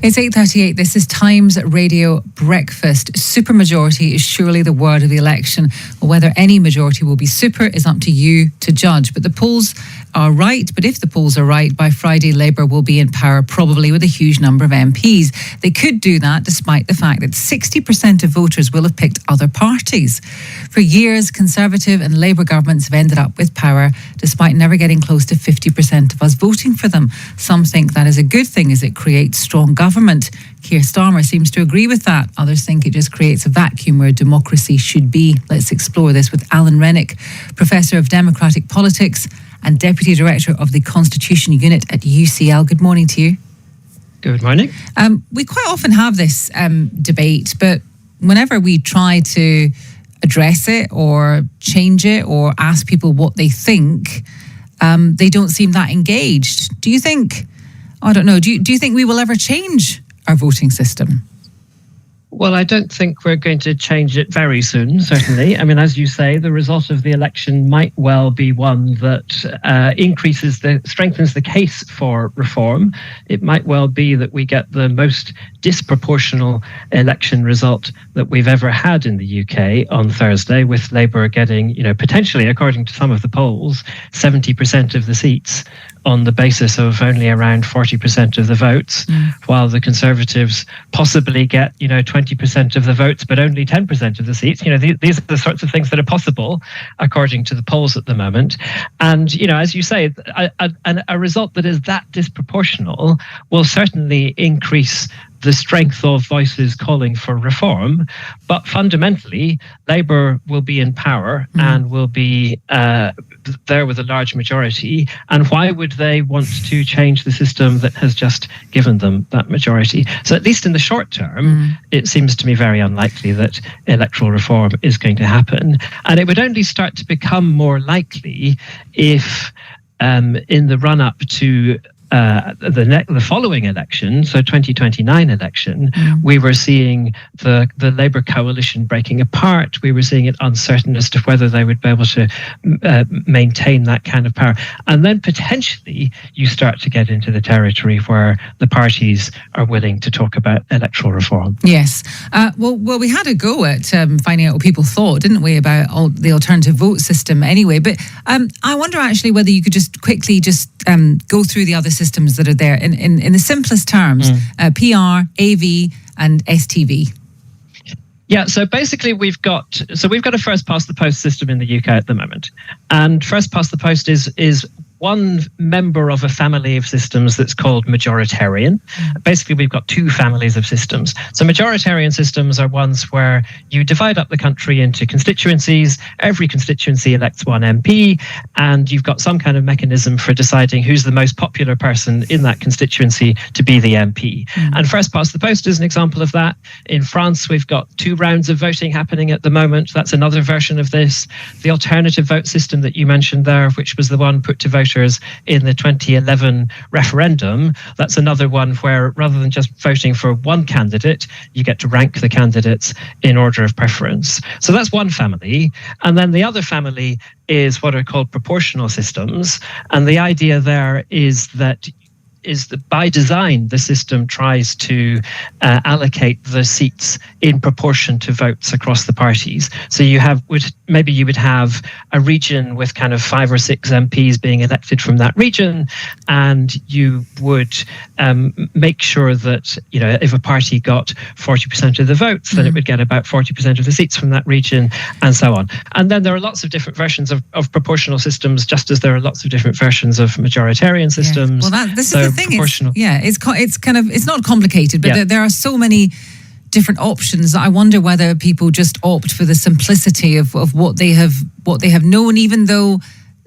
It's 8:38. This is Times Radio Breakfast. Supermajority is surely the word of the election. Whether any majority will be super is up to you to judge. But the polls are right. But if the polls are right, by Friday, Labour will be in power, probably with a huge number of MPs. They could do that despite the fact that 60% of voters will have picked other parties. For years, Conservative and Labour governments have ended up with power despite never getting close to 50% of us voting for them. Some think that is a good thing as it creates strong government. Keir Starmer seems to agree with that. Others think it just creates a vacuum where democracy should be. Let's explore this with Alan Renwick, Professor of Democratic Politics and Deputy Director of the Constitution Unit at UCL. Good morning to you. Good morning. We quite often have this debate, but whenever we try to address it or change it or ask people what they think, they don't seem that engaged. Do you think, I don't know, do you think we will ever change our voting system? Well, I don't think we're going to change it very soon, certainly. I mean, as you say, the result of the election might well be one that strengthens the case for reform. It might well be that we get the most disproportional election result that we've ever had in the UK on Thursday, with Labour getting, potentially, according to some of the polls, 70% of the seats on the basis of only around 40% of the votes, while the Conservatives possibly get, 20% of the votes, but only 10% of the seats. These are the sorts of things that are possible, according to the polls at the moment. And, as you say, a result that is that disproportional will certainly increase the strength of voices calling for reform. But fundamentally, Labour will be in power and will be there with a large majority. And why would they want to change the system that has just given them that majority? So at least in the short term, it seems to me very unlikely that electoral reform is going to happen. And it would only start to become more likely if in the run-up to the following election, so 2029 election, we were seeing the Labour coalition breaking apart. We were seeing it uncertain as to whether they would be able to maintain that kind of power. And then potentially you start to get into the territory where the parties are willing to talk about electoral reform. Yes. Well, we had a go at finding out what people thought, didn't we, about the alternative vote system anyway. But I wonder actually whether you could just quickly go through the other systems that are there in the simplest terms, PR, AV and STV. Yeah, so basically we've got a first past the post system in the UK at the moment. And first past the post is one member of a family of systems that's called majoritarian. Basically, we've got two families of systems. So majoritarian systems are ones where you divide up the country into constituencies. Every constituency elects one MP, and you've got some kind of mechanism for deciding who's the most popular person in that constituency to be the MP. And first past the post is an example of that. In France, we've got 2 rounds of voting happening at the moment. That's another version of this. The alternative vote system that you mentioned there, which was the one put to voters in the 2011 referendum, that's another one where rather than just voting for one candidate, you get to rank the candidates in order of preference. So that's one family. And then the other family is what are called proportional systems. And the idea there is that by design, the system tries to allocate the seats in proportion to votes across the parties. So you would have a region with kind of 5 or 6 MPs being elected from that region, and you would make sure that if a party got 40% of the votes, then it would get about 40% of the seats from that region, and so on. And then there are lots of different versions of proportional systems, just as there are lots of different versions of majoritarian systems. Yes. Well, this is the thing. It's not complicated, but there are so many different options. I wonder whether people just opt for the simplicity of what they have known, even though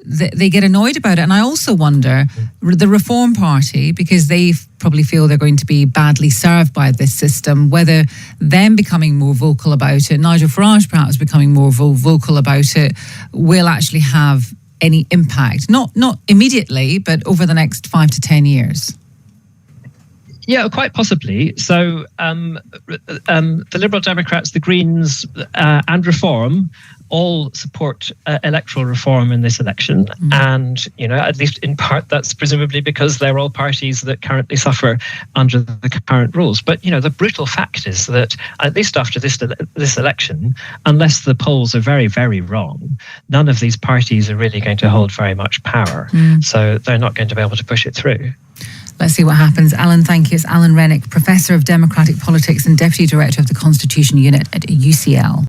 they get annoyed about it. And I also wonder, the Reform Party, because they probably feel they're going to be badly served by this system, whether them becoming more vocal about it, Nigel Farage perhaps becoming more vocal about it, will actually have any impact. Not immediately, but over the next 5 to 10 years. Yeah, quite possibly. So the Liberal Democrats, the Greens and Reform all support electoral reform in this election. And, at least in part, that's presumably because they're all parties that currently suffer under the current rules. But, the brutal fact is that at least after this election, unless the polls are very, very wrong, none of these parties are really going to hold very much power. So they're not going to be able to push it through. Let's see what happens. Alan, thank you. It's Alan Renwick, Professor of Democratic Politics and Deputy Director of the Constitution Unit at UCL.